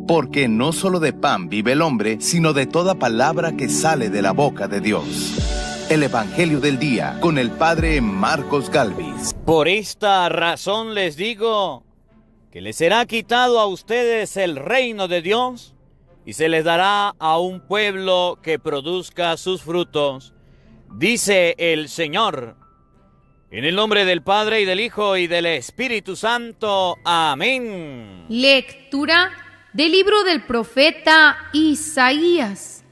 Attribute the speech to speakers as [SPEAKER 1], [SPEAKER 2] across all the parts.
[SPEAKER 1] porque no solo de pan vive el hombre, sino de toda palabra que sale de la boca de Dios. El Evangelio del Día, con el Padre Marcos Galvis.
[SPEAKER 2] Por esta razón les digo que les será quitado a ustedes el reino de Dios y se les dará a un pueblo que produzca sus frutos, dice el Señor. En el nombre del Padre, y del Hijo, y del Espíritu Santo. Amén.
[SPEAKER 3] Lectura del libro del profeta Isaías,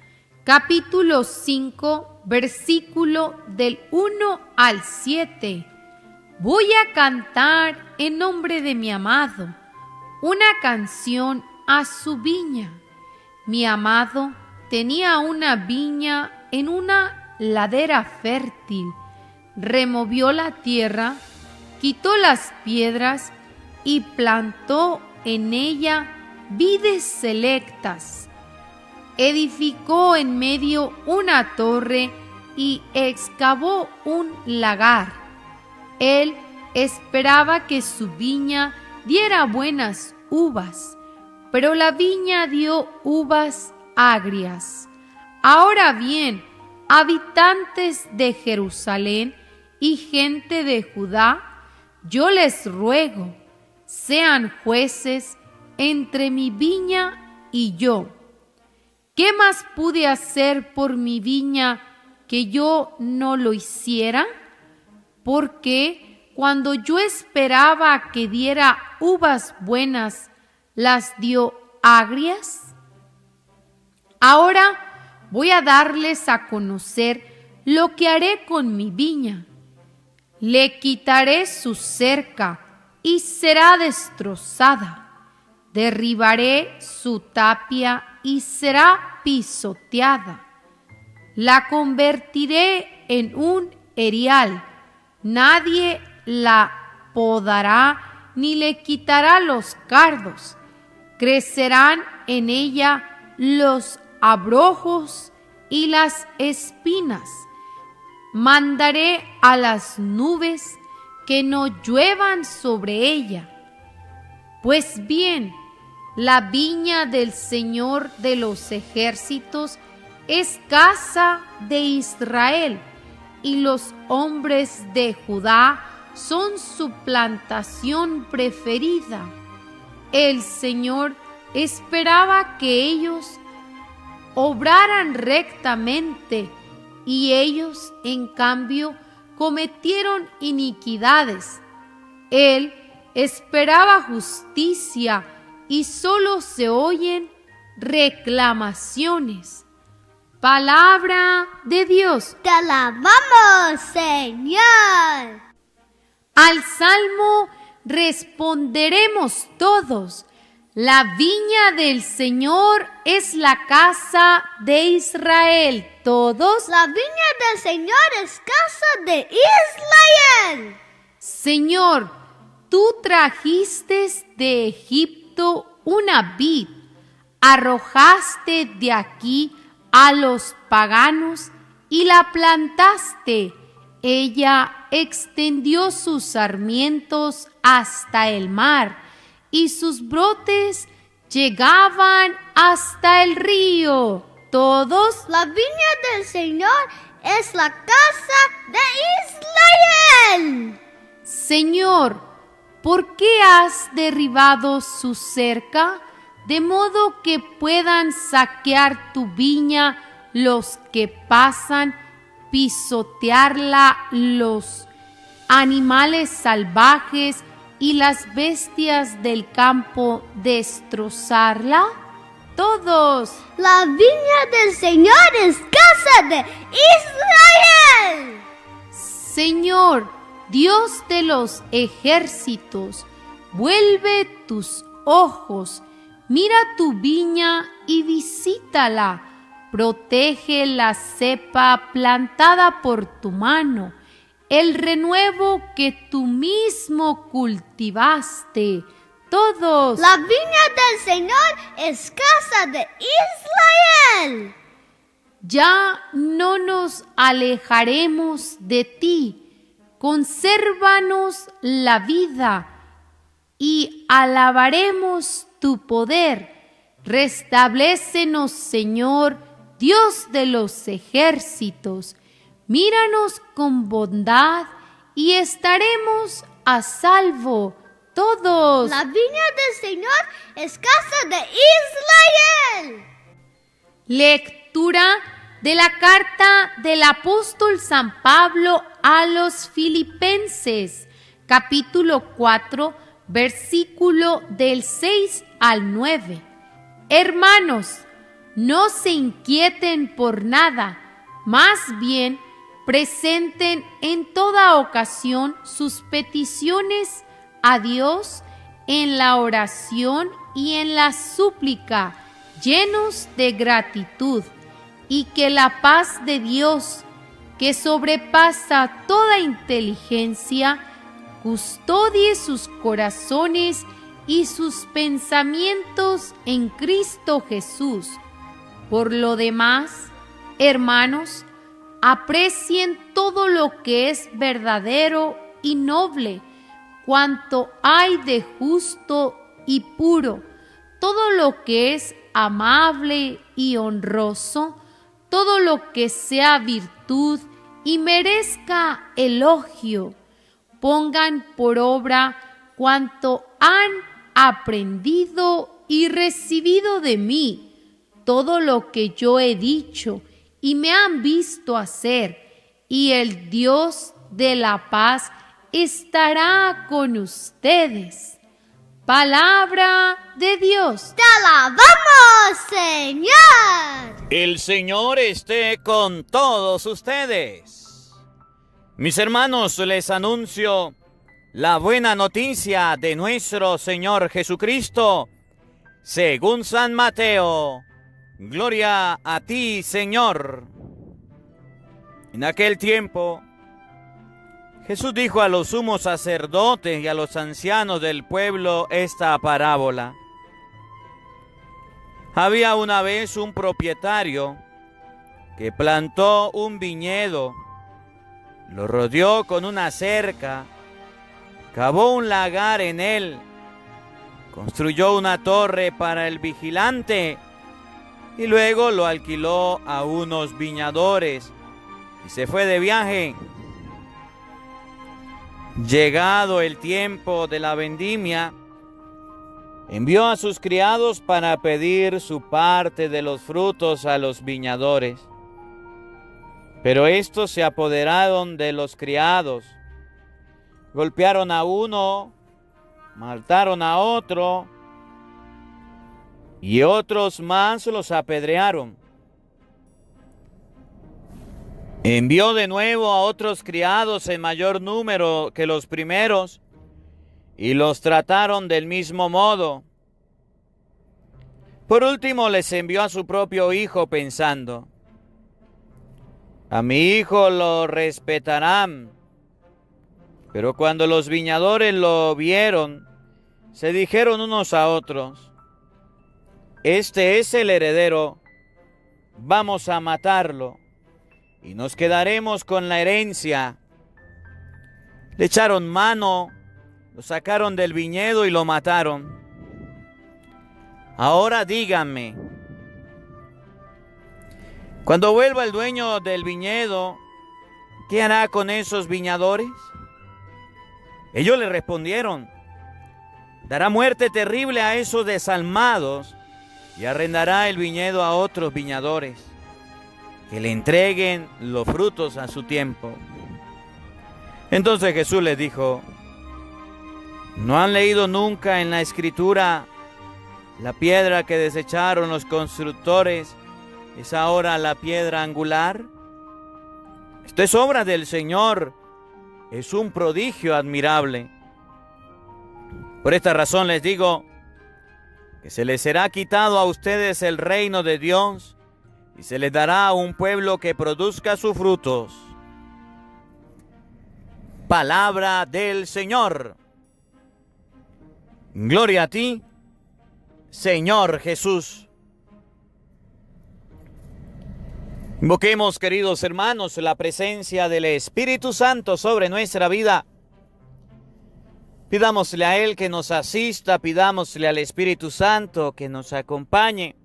[SPEAKER 3] capítulo 5, versículo del 1 al 7. Voy a cantar en nombre de mi amado una canción a su viña. Mi amado tenía una viña en una ladera fértil. Removió la tierra, quitó las piedras y plantó en ella vides selectas. Edificó en medio una torre y excavó un lagar. Él esperaba que su viña diera buenas uvas, pero la viña dio uvas agrias. Ahora bien, habitantes de Jerusalén y gente de Judá, yo les ruego, sean jueces entre mi viña y yo. ¿Qué más pude hacer por mi viña que yo no lo hiciera? Porque cuando yo esperaba que diera uvas buenas, ¿las dio agrias? Ahora voy a darles a conocer lo que haré con mi viña. Le quitaré su cerca y será destrozada. Derribaré su tapia y será pisoteada. La convertiré en un erial. Nadie la podará ni le quitará los cardos. Crecerán en ella los abrojos y las espinas. Mandaré a las nubes que no lluevan sobre ella. Pues bien, la viña del Señor de los ejércitos es casa de Israel, y los hombres de Judá son su plantación preferida. El Señor esperaba que ellos obraran rectamente, y ellos, en cambio, cometieron iniquidades. Él esperaba justicia, y solo se oyen reclamaciones. Palabra de Dios.
[SPEAKER 4] Te alabamos, Señor.
[SPEAKER 3] Al salmo responderemos todos. La viña del Señor es la casa de Israel. Todos.
[SPEAKER 4] La viña del Señor es casa de Israel.
[SPEAKER 3] Señor, tú trajiste de Egipto una vid, arrojaste de aquí a los paganos y la plantaste. Ella extendió sus sarmientos hasta el mar, y sus brotes llegaban hasta el río. Todos.
[SPEAKER 4] La viña del Señor es la casa de Israel.
[SPEAKER 3] Señor, ¿por qué has derribado su cerca, de modo que puedan saquear tu viña los que pasan, pisotearla los animales salvajes y las bestias del campo, destrozarla? Todos.
[SPEAKER 4] La viña del Señor es casa de Israel.
[SPEAKER 3] Señor, Dios de los ejércitos, vuelve tus ojos, mira tu viña y visítala. Protege la cepa plantada por tu mano, el renuevo que tú mismo cultivaste. Todos.
[SPEAKER 4] La viña del Señor es casa de Israel.
[SPEAKER 3] Ya no nos alejaremos de ti. Consérvanos la vida y alabaremos tu poder. Restablécenos, Señor, Dios de los ejércitos. Míranos con bondad y estaremos a salvo todos.
[SPEAKER 4] La viña del Señor es casa de Israel.
[SPEAKER 3] Lectura de la carta del apóstol San Pablo a los Filipenses, capítulo 4, versículo del 6 al 9. Hermanos, no se inquieten por nada, más bien presenten en toda ocasión sus peticiones a Dios en la oración y en la súplica, llenos de gratitud, y que la paz de Dios, que sobrepasa toda inteligencia, custodie sus corazones y sus pensamientos en Cristo Jesús. Por lo demás, hermanos, aprecien todo lo que es verdadero y noble, cuanto hay de justo y puro, todo lo que es amable y honroso, todo lo que sea virtud y merezca elogio. Pongan por obra cuanto han aprendido y recibido de mí, todo lo que yo he dicho y me han visto hacer, y el Dios de la paz estará con ustedes. Palabra de Dios.
[SPEAKER 4] ¡Te alabamos, Señor!
[SPEAKER 2] El Señor esté con todos ustedes. Mis hermanos, les anuncio la buena noticia de nuestro Señor Jesucristo, según San Mateo. Gloria a ti, Señor. En aquel tiempo, Jesús dijo a los sumos sacerdotes y a los ancianos del pueblo esta parábola. Había una vez un propietario que plantó un viñedo, lo rodeó con una cerca, cavó un lagar en él, construyó una torre para el vigilante y luego lo alquiló a unos viñadores y se fue de viaje. Llegado el tiempo de la vendimia, envió a sus criados para pedir su parte de los frutos a los viñadores. Pero estos se apoderaron de los criados, golpearon a uno, mataron a otro, y otros más los apedrearon. Envió de nuevo a otros criados en mayor número que los primeros, y los trataron del mismo modo. Por último les envió a su propio hijo pensando: a mi hijo lo respetarán. Pero cuando los viñadores lo vieron, se dijeron unos a otros: este es el heredero, vamos a matarlo y nos quedaremos con la herencia. Le echaron mano, lo sacaron del viñedo y lo mataron. Ahora díganme, cuando vuelva el dueño del viñedo, ¿qué hará con esos viñadores? Ellos le respondieron: dará muerte terrible a esos desalmados y arrendará el viñedo a otros viñadores, que le entreguen los frutos a su tiempo. Entonces Jesús les dijo: ¿no han leído nunca en la Escritura: la piedra que desecharon los constructores es ahora la piedra angular? Esto es obra del Señor, es un prodigio admirable. Por esta razón les digo que se les será quitado a ustedes el reino de Dios y se les dará a un pueblo que produzca sus frutos. Palabra del Señor. Gloria a ti, Señor Jesús. Invoquemos, queridos hermanos, la presencia del Espíritu Santo sobre nuestra vida. Pidámosle a Él que nos asista, pidámosle al Espíritu Santo que nos acompañe,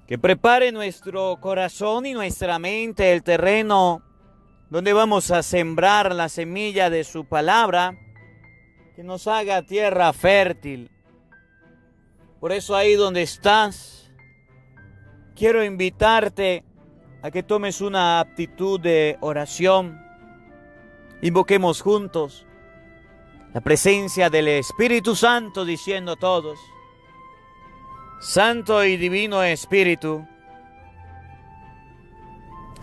[SPEAKER 2] que prepare nuestro corazón y nuestra mente, el terreno donde vamos a sembrar la semilla de su palabra, que nos haga tierra fértil. Por eso ahí donde estás, quiero invitarte a que tomes una actitud de oración. Invoquemos juntos la presencia del Espíritu Santo, diciendo todos: Santo y Divino Espíritu,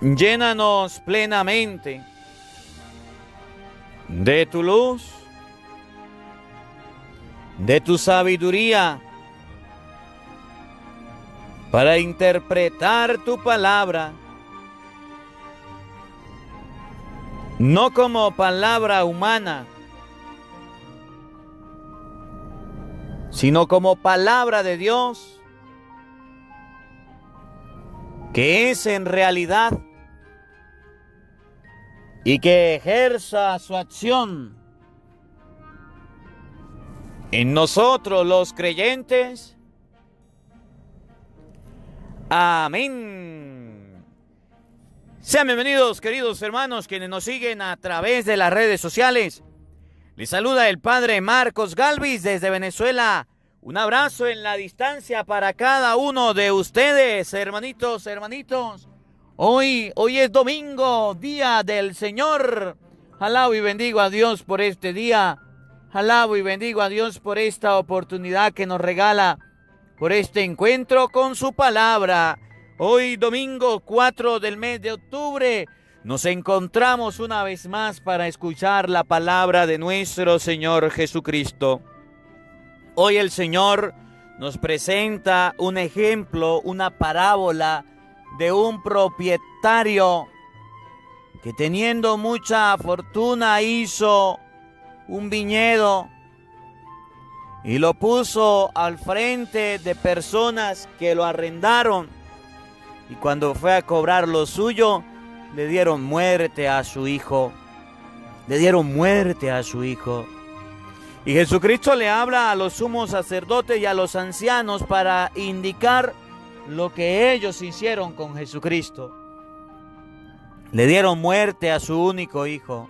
[SPEAKER 2] llénanos plenamente de tu luz, de tu sabiduría, para interpretar tu palabra, no como palabra humana, sino como palabra de Dios, que es en realidad, y que ejerza su acción en nosotros los creyentes. Amén. Sean bienvenidos, queridos hermanos, quienes nos siguen a través de las redes sociales. Les saluda el Padre Marcos Galvis desde Venezuela. Un abrazo en la distancia para cada uno de ustedes, hermanitos, hermanitos. Hoy es domingo, día del Señor. Alabo y bendigo a Dios por este día. Alabo y bendigo a Dios por esta oportunidad que nos regala, por este encuentro con su palabra. Hoy domingo 4 del mes de octubre nos encontramos una vez más para escuchar la palabra de nuestro Señor Jesucristo. Hoy el Señor nos presenta un ejemplo, una parábola de un propietario que, teniendo mucha fortuna, hizo un viñedo y lo puso al frente de personas que lo arrendaron, y cuando fue a cobrar lo suyo, le dieron muerte a su hijo. Le dieron muerte a su hijo. Y Jesucristo le habla a los sumos sacerdotes y a los ancianos para indicar lo que ellos hicieron con Jesucristo. Le dieron muerte a su único hijo.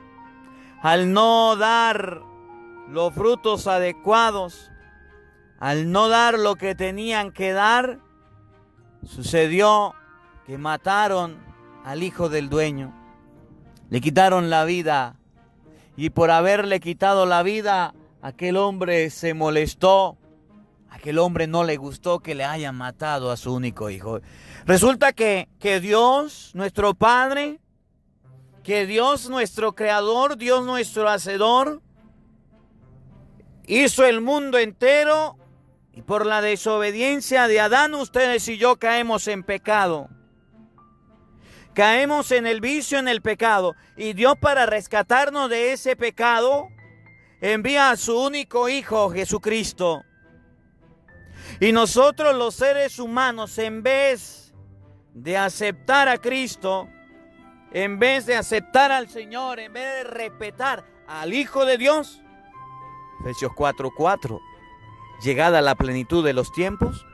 [SPEAKER 2] Al no dar los frutos adecuados, al no dar lo que tenían que dar, sucedió que mataron al hijo del dueño. Le quitaron la vida, y por haberle quitado la vida, aquel hombre se molestó. Aquel hombre no le gustó que le hayan matado a su único hijo. Resulta que Dios, nuestro Padre, que Dios, nuestro Creador, Dios, nuestro Hacedor, hizo el mundo entero, y por la desobediencia de Adán, ustedes y yo caemos en pecado. Caemos en el vicio, en el pecado. Y Dios, para rescatarnos de ese pecado, envía a su único Hijo, Jesucristo. Y nosotros, los seres humanos, en vez de aceptar a Cristo, en vez de aceptar al Señor, en vez de respetar al Hijo de Dios, Efesios 4:4, llegada la plenitud de los tiempos,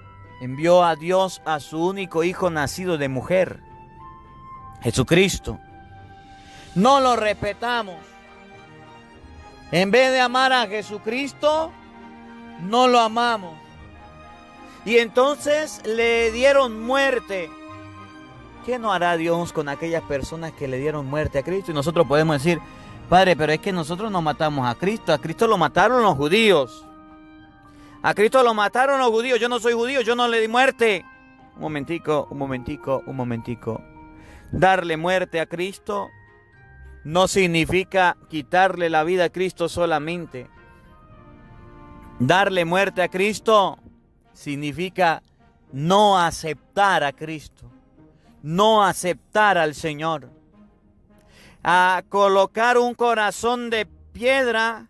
[SPEAKER 2] envió a Dios a su único Hijo nacido de mujer, Jesucristo. No lo respetamos. En vez de amar a Jesucristo, no lo amamos. Y entonces le dieron muerte. ¿Qué no hará Dios con aquellas personas que le dieron muerte a Cristo? Y nosotros podemos decir: Padre, pero es que nosotros no matamos a Cristo lo mataron los judíos. A Cristo lo mataron los judíos, yo no soy judío, yo no le di muerte. Un momentico. Darle muerte a Cristo no significa quitarle la vida a Cristo solamente. Darle muerte a Cristo significa no aceptar a Cristo, no aceptar al Señor. A colocar un corazón de piedra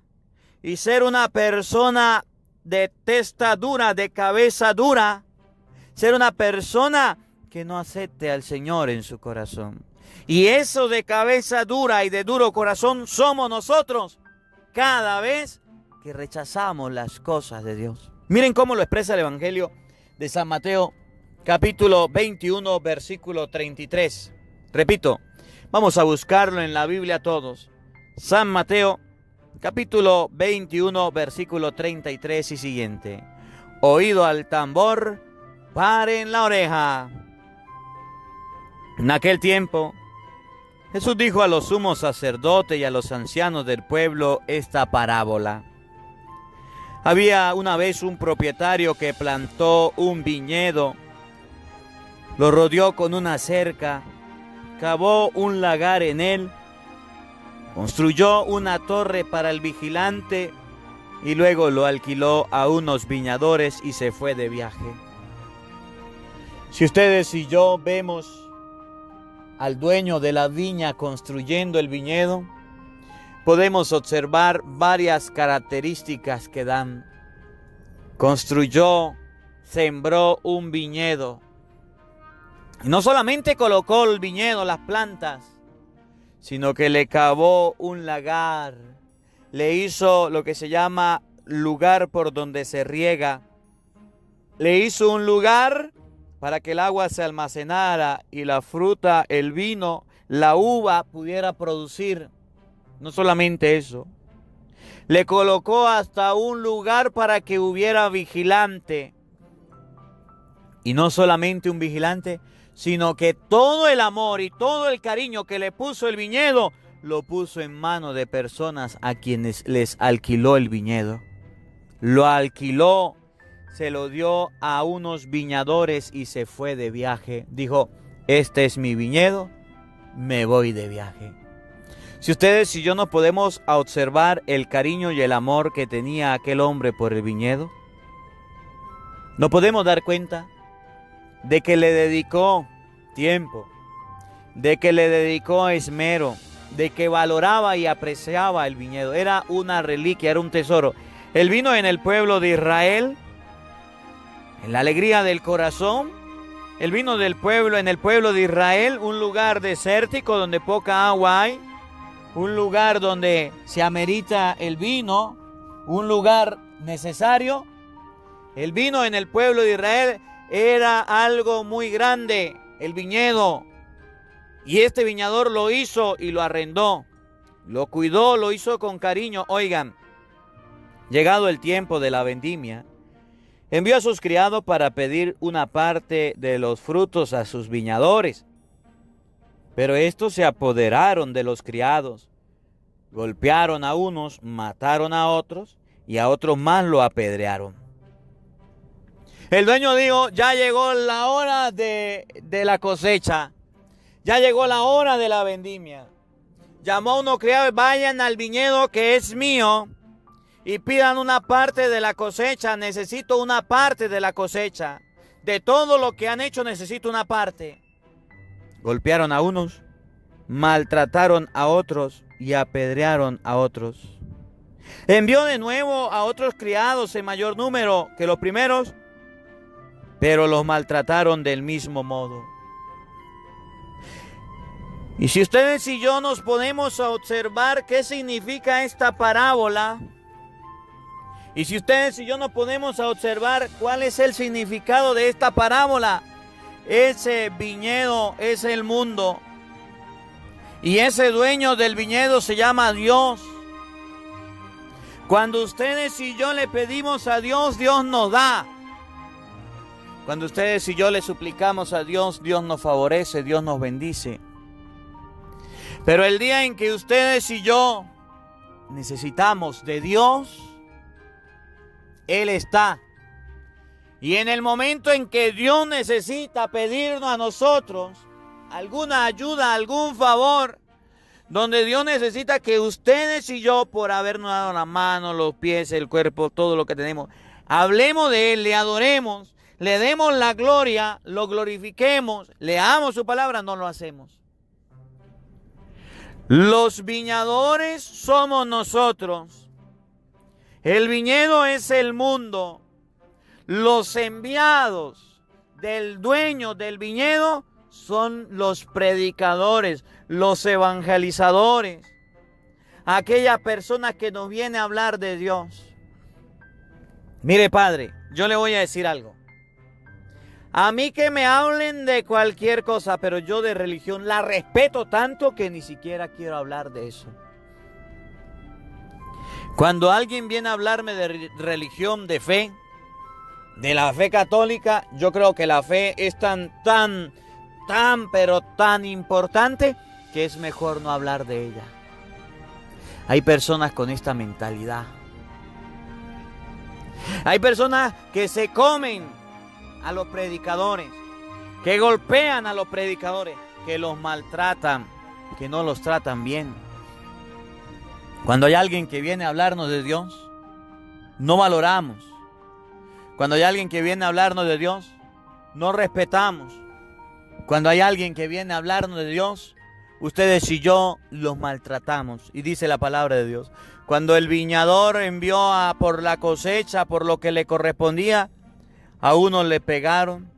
[SPEAKER 2] y ser una persona de testa dura, de cabeza dura, ser una persona que no acepte al Señor en su corazón. Y eso de cabeza dura y de duro corazón somos nosotros, cada vez que rechazamos las cosas de Dios. Miren cómo lo expresa el Evangelio de San Mateo, capítulo 21, versículo 33. Repito, vamos a buscarlo en la Biblia todos. San Mateo, capítulo 21, versículo 33 y siguiente. Oído al tambor, paren la oreja. En aquel tiempo, Jesús dijo a los sumos sacerdotes y a los ancianos del pueblo esta parábola. Había una vez un propietario que plantó un viñedo, lo rodeó con una cerca, cavó un lagar en él, construyó una torre para el vigilante y luego lo alquiló a unos viñadores y se fue de viaje. Si ustedes y yo vemos al dueño de la viña construyendo el viñedo, podemos observar varias características que dan. Construyó, sembró un viñedo. Y no solamente colocó el viñedo, las plantas, sino que le cavó un lagar. Le hizo lo que se llama lugar por donde se riega. Le hizo un lugar para que el agua se almacenara y la fruta, el vino, la uva pudiera producir. No solamente eso, le colocó hasta un lugar para que hubiera vigilante. Y no solamente un vigilante, sino que todo el amor y todo el cariño que le puso el viñedo, lo puso en manos de personas a quienes les alquiló el viñedo. Lo alquiló, se lo dio a unos viñadores y se fue de viaje. Dijo, este es mi viñedo, me voy de viaje. Si ustedes y yo no podemos observar el cariño y el amor que tenía aquel hombre por el viñedo, no podemos dar cuenta de que le dedicó tiempo, de que le dedicó esmero, de que valoraba y apreciaba el viñedo. Era una reliquia, era un tesoro. Él vino en el pueblo de Israel, en la alegría del corazón. Él vino en el pueblo de Israel, un lugar desértico donde poca agua hay, un lugar donde se amerita el vino, un lugar necesario. El vino en el pueblo de Israel era algo muy grande, el viñedo. Y este viñador lo hizo y lo arrendó, lo cuidó, lo hizo con cariño. Oigan, llegado el tiempo de la vendimia, envió a sus criados para pedir una parte de los frutos a sus viñadores. Pero estos se apoderaron de los criados, golpearon a unos, mataron a otros y a otros más lo apedrearon. El dueño dijo, ya llegó la hora de la cosecha, ya llegó la hora de la vendimia. Llamó a unos criados, vayan al viñedo que es mío y pidan una parte de la cosecha. Necesito una parte de la cosecha. De todo lo que han hecho necesito una parte. Golpearon a unos, maltrataron a otros y apedrearon a otros. Envió de nuevo a otros criados en mayor número que los primeros, pero los maltrataron del mismo modo. Y si ustedes y yo nos ponemos a observar qué significa esta parábola, y si ustedes y yo nos ponemos a observar cuál es el significado de esta parábola, ese viñedo es el mundo. Y ese dueño del viñedo se llama Dios. Cuando ustedes y yo le pedimos a Dios, Dios nos da. Cuando ustedes y yo le suplicamos a Dios, Dios nos favorece, Dios nos bendice. Pero el día en que ustedes y yo necesitamos de Dios, Él está. Y en el momento en que Dios necesita pedirnos a nosotros alguna ayuda, algún favor, donde Dios necesita que ustedes y yo, por habernos dado la mano, los pies, el cuerpo, todo lo que tenemos, hablemos de Él, le adoremos, le demos la gloria, lo glorifiquemos, leamos su palabra, no lo hacemos. Los viñadores somos nosotros. El viñedo es el mundo. Los enviados del dueño del viñedo son los predicadores, los evangelizadores. a aquella persona que nos viene a hablar de Dios. Mire, Padre, yo le voy a decir algo. A mí que me hablen de cualquier cosa, pero yo de religión la respeto tanto que ni siquiera quiero hablar de eso. Cuando alguien viene a hablarme de religión, de fe, de la fe católica, yo creo que la fe es pero tan importante que es mejor no hablar de ella. Hay personas con esta mentalidad. Hay personas que se comen a los predicadores, que golpean a los predicadores, que los maltratan, que no los tratan bien. Cuando hay alguien que viene a hablarnos de Dios, no valoramos. Cuando hay alguien que viene a hablarnos de Dios, no respetamos. Cuando hay alguien que viene a hablarnos de Dios, ustedes y yo los maltratamos. Y dice la palabra de Dios: cuando el viñador envió por la cosecha, por lo que le correspondía, a unos le pegaron,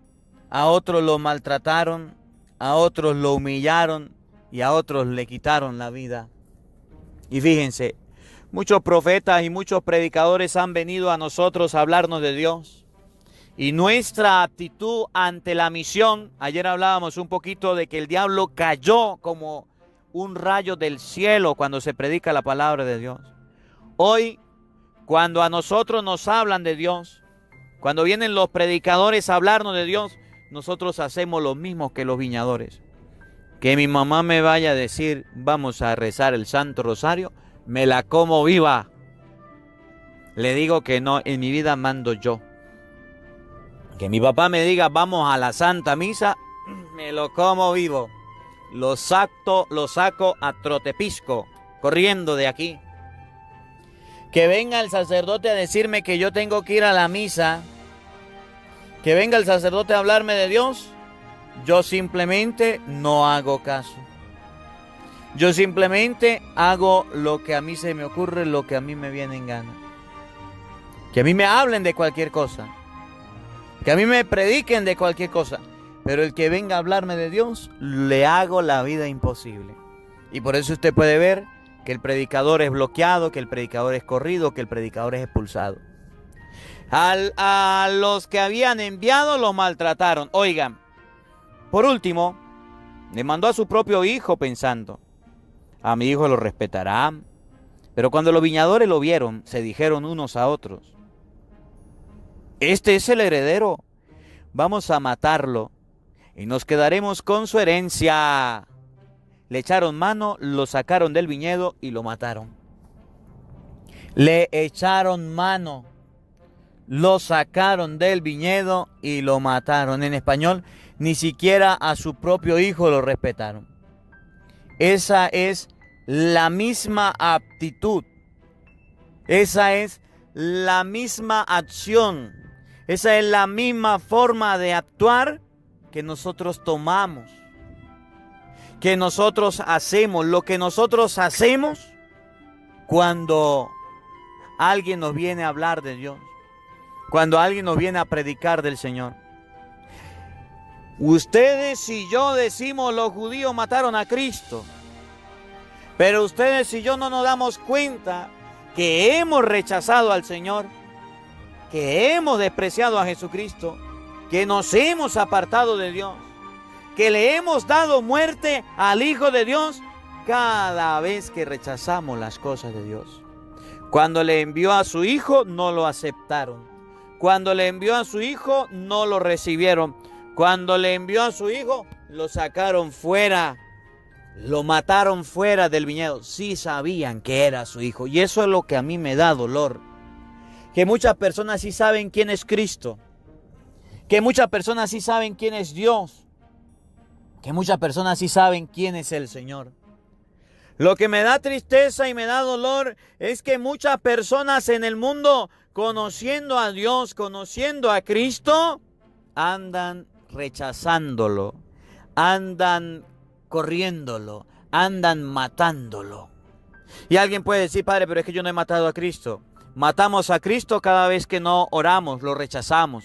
[SPEAKER 2] a otros lo maltrataron, a otros lo humillaron y a otros le quitaron la vida. Y fíjense, muchos profetas y muchos predicadores han venido a nosotros a hablarnos de Dios. Y nuestra actitud ante la misión, ayer hablábamos un poquito de que el diablo cayó como un rayo del cielo cuando se predica la palabra de Dios. Hoy, cuando a nosotros nos hablan de Dios, cuando vienen los predicadores a hablarnos de Dios, nosotros hacemos lo mismo que los viñadores. Que mi mamá me vaya a decir, vamos a rezar el Santo Rosario, me la como viva. Le digo que no, en mi vida mando yo. Que mi papá me diga, vamos a la Santa Misa, me lo como vivo. Lo saco a trotepisco, corriendo de aquí. Que venga el sacerdote a decirme que yo tengo que ir a la misa. Que venga el sacerdote a hablarme de Dios. Yo simplemente no hago caso. Yo simplemente hago lo que a mí se me ocurre, lo que a mí me viene en gana. Que a mí me hablen de cualquier cosa. Que a mí me prediquen de cualquier cosa. Pero el que venga a hablarme de Dios, le hago la vida imposible. Y por eso usted puede ver que el predicador es bloqueado, que el predicador es corrido, que el predicador es expulsado. A los que habían enviado los maltrataron. Oigan, por último, le mandó a su propio hijo pensando, a mi hijo lo respetará. Pero cuando los viñadores lo vieron, se dijeron unos a otros, este es el heredero, vamos a matarlo y nos quedaremos con su herencia. Le echaron mano, lo sacaron del viñedo y lo mataron. Le echaron mano, lo sacaron del viñedo y lo mataron. En español, ni siquiera a su propio hijo lo respetaron. Esa es la misma actitud. Esa es la misma acción. Esa es la misma forma de actuar que nosotros tomamos, que nosotros hacemos. Lo que nosotros hacemos cuando alguien nos viene a hablar de Dios, cuando alguien nos viene a predicar del Señor. Ustedes y yo decimos, los judíos mataron a Cristo, pero ustedes y yo no nos damos cuenta que hemos rechazado al Señor, que hemos despreciado a Jesucristo, que nos hemos apartado de Dios, que le hemos dado muerte al Hijo de Dios cada vez que rechazamos las cosas de Dios. Cuando le envió a su Hijo, no lo aceptaron. Cuando le envió a su Hijo, no lo recibieron. Cuando le envió a su Hijo, lo sacaron fuera, lo mataron fuera del viñedo. Sí sabían que era su Hijo. Y eso es lo que a mí me da dolor. Que muchas personas sí saben quién es Cristo. Que muchas personas sí saben quién es Dios. Que muchas personas sí saben quién es el Señor. Lo que me da tristeza y me da dolor es que muchas personas en el mundo, conociendo a Dios, conociendo a Cristo, andan rechazándolo, andan corriéndolo, andan matándolo. Y alguien puede decir, padre, pero es que yo no he matado a Cristo. Matamos a Cristo cada vez que no oramos, lo rechazamos.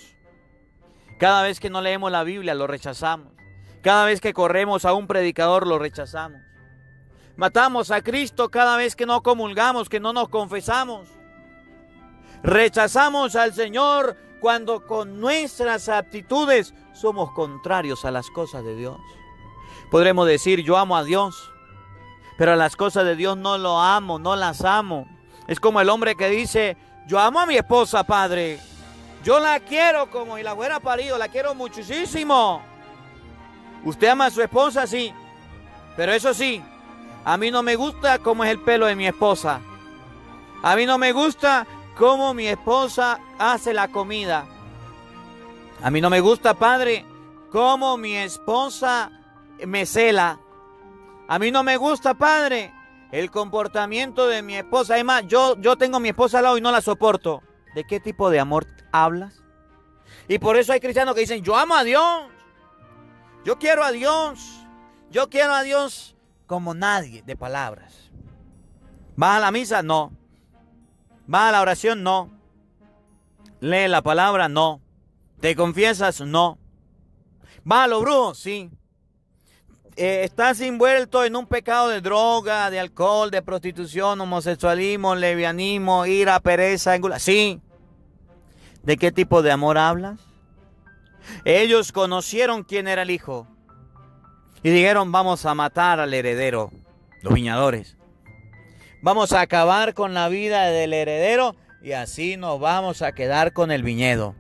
[SPEAKER 2] Cada vez que no leemos la Biblia, lo rechazamos. Cada vez que corremos a un predicador, lo rechazamos. Matamos a Cristo cada vez que no comulgamos, que no nos confesamos. Rechazamos al Señor cuando con nuestras actitudes somos contrarios a las cosas de Dios. Podremos decir, yo amo a Dios, pero a las cosas de Dios no lo amo, no las amo. Es como el hombre que dice, yo amo a mi esposa, padre. Yo la quiero como si la hubiera parido, la quiero muchísimo. ¿Usted ama a su esposa? Sí. Pero eso sí, a mí no me gusta cómo es el pelo de mi esposa. A mí no me gusta cómo mi esposa hace la comida. A mí no me gusta, padre, cómo mi esposa me cela. A mí no me gusta, padre, el comportamiento de mi esposa. Además, yo tengo a mi esposa al lado y no la soporto. ¿De qué tipo de amor hablas? Y por eso hay cristianos que dicen, yo amo a Dios. Yo quiero a Dios. Yo quiero a Dios como nadie de palabras. ¿Vas a la misa? No. ¿Vas a la oración? No. ¿Lee la palabra? No. ¿Te confiesas? No. ¿Vas a los brujos? Sí. ¿Estás envuelto en un pecado de droga, de alcohol, de prostitución, homosexualismo, lesbianismo, ira, pereza, engula? Sí. ¿De qué tipo de amor hablas? Ellos conocieron quién era el hijo y dijeron, vamos a matar al heredero, los viñadores. Vamos a acabar con la vida del heredero y así nos vamos a quedar con el viñedo.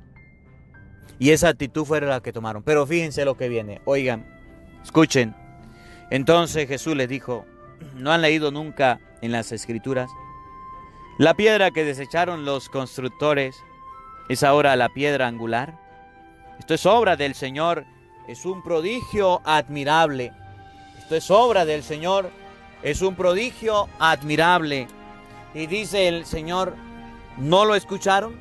[SPEAKER 2] Y esa actitud fue la que tomaron. Pero fíjense lo que viene. Oigan, escuchen. Entonces Jesús les dijo, ¿no han leído nunca en las Escrituras? La piedra que desecharon los constructores es ahora la piedra angular. Esto es obra del Señor, es un prodigio admirable. Esto es obra del Señor, es un prodigio admirable. Y dice el Señor, ¿no lo escucharon?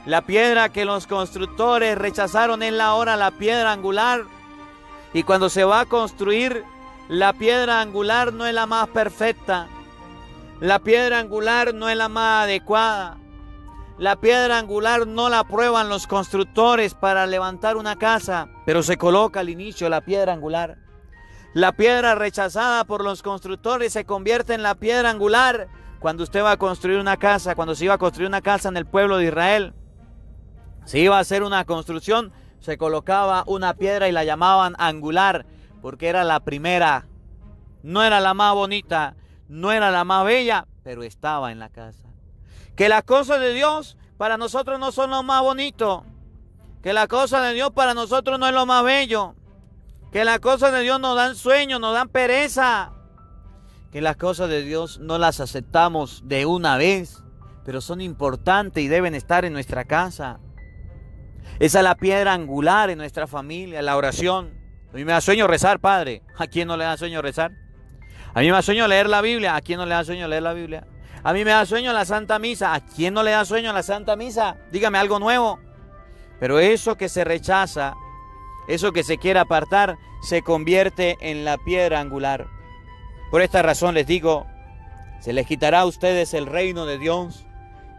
[SPEAKER 2] La piedra que los constructores rechazaron es ahora la piedra angular. Y cuando se va a construir, la piedra angular no es la más perfecta. La piedra angular no es la más adecuada. La piedra angular no la prueban los constructores para levantar una casa, pero se coloca al inicio la piedra angular. La piedra rechazada por los constructores se convierte en la piedra angular cuando usted va a construir una casa, cuando se iba a construir una casa en el pueblo de Israel. Se iba a hacer una construcción, se colocaba una piedra y la llamaban angular, porque era la primera. No era la más bonita, no era la más bella, pero estaba en la casa. Que las cosas de Dios para nosotros no son lo más bonito. Que las cosas de Dios para nosotros no es lo más bello. Que las cosas de Dios nos dan sueño, nos dan pereza. Que las cosas de Dios no las aceptamos de una vez, pero son importantes y deben estar en nuestra casa. Esa es la piedra angular en nuestra familia, la oración. A mí me da sueño rezar, padre. ¿A quién no le da sueño rezar? A mí me da sueño leer la Biblia. ¿A quién no le da sueño leer la Biblia? A mí me da sueño la Santa Misa. ¿A quién no le da sueño la Santa Misa? Dígame algo nuevo. Pero eso que se rechaza, eso que se quiere apartar, se convierte en la piedra angular. Por esta razón les digo, se les quitará a ustedes el reino de Dios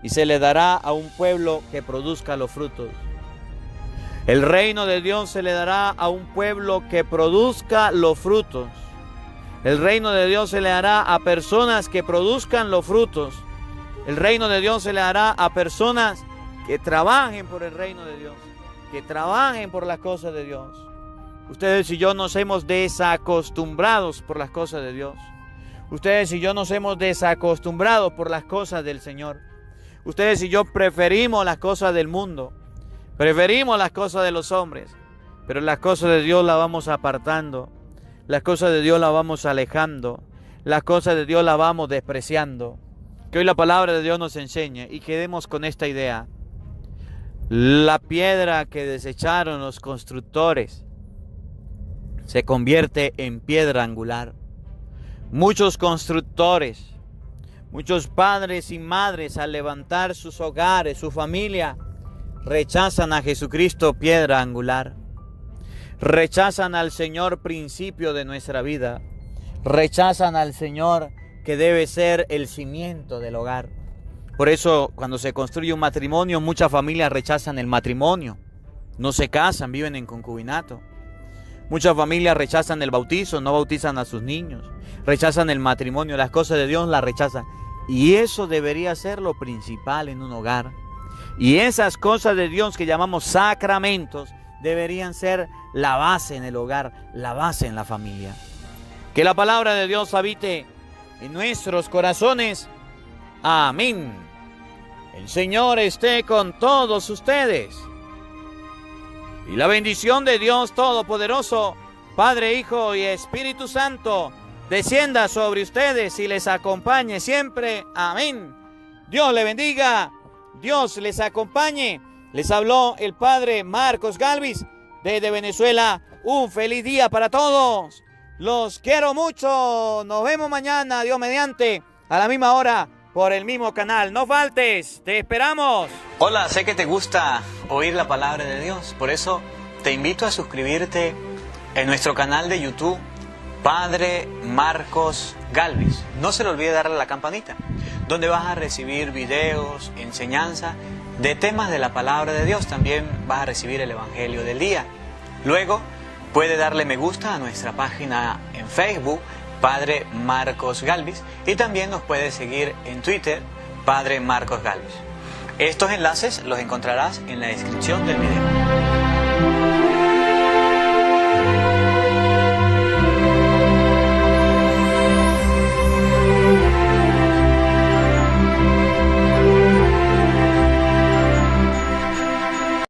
[SPEAKER 2] y se les dará a un pueblo que produzca los frutos. El reino de Dios se le dará a un pueblo que produzca los frutos. El reino de Dios se le dará a personas que produzcan los frutos. El reino de Dios se le dará a personas que trabajen por el reino de Dios, que trabajen por las cosas de Dios. Ustedes y yo nos hemos desacostumbrado por las cosas de Dios. Ustedes y yo nos hemos desacostumbrado por las cosas del Señor. Ustedes y yo preferimos las cosas del mundo. Preferimos las cosas de los hombres, pero las cosas de Dios las vamos apartando, las cosas de Dios las vamos alejando, las cosas de Dios las vamos despreciando. Que hoy la palabra de Dios nos enseñe y quedemos con esta idea. La piedra que desecharon los constructores se convierte en piedra angular. Muchos constructores, muchos padres y madres al levantar sus hogares, su familia, rechazan a Jesucristo, piedra angular. Rechazan al Señor, principio de nuestra vida. Rechazan al Señor, que debe ser el cimiento del hogar. Por eso, cuando se construye un matrimonio, muchas familias rechazan el matrimonio. No se casan, viven en concubinato. Muchas familias rechazan el bautizo, no bautizan a sus niños, rechazan el matrimonio, las cosas de Dios las rechazan. Y eso debería ser lo principal en un hogar. Y esas cosas de Dios que llamamos sacramentos deberían ser la base en el hogar, la base en la familia. Que la palabra de Dios habite en nuestros corazones. Amén. El Señor esté con todos ustedes. Y la bendición de Dios Todopoderoso, Padre, Hijo y Espíritu Santo, descienda sobre ustedes y les acompañe siempre. Amén. Dios le bendiga. Dios les acompañe. Les habló el Padre Marcos Galvis desde Venezuela. Un feliz día para todos. Los quiero mucho. Nos vemos mañana, Dios mediante, a la misma hora, por el mismo canal. No faltes, te esperamos.
[SPEAKER 5] Hola, sé que te gusta oír la palabra de Dios, por eso te invito a suscribirte en nuestro canal de YouTube, Padre Marcos Galvis. No se le olvide darle a la campanita, donde vas a recibir videos, enseñanza de temas de la palabra de Dios. También vas a recibir el Evangelio del día. Luego, puede darle me gusta a nuestra página en Facebook, Padre Marcos Galvis, y también nos puede seguir en Twitter, Padre Marcos Galvis. Estos enlaces los encontrarás en la descripción del video.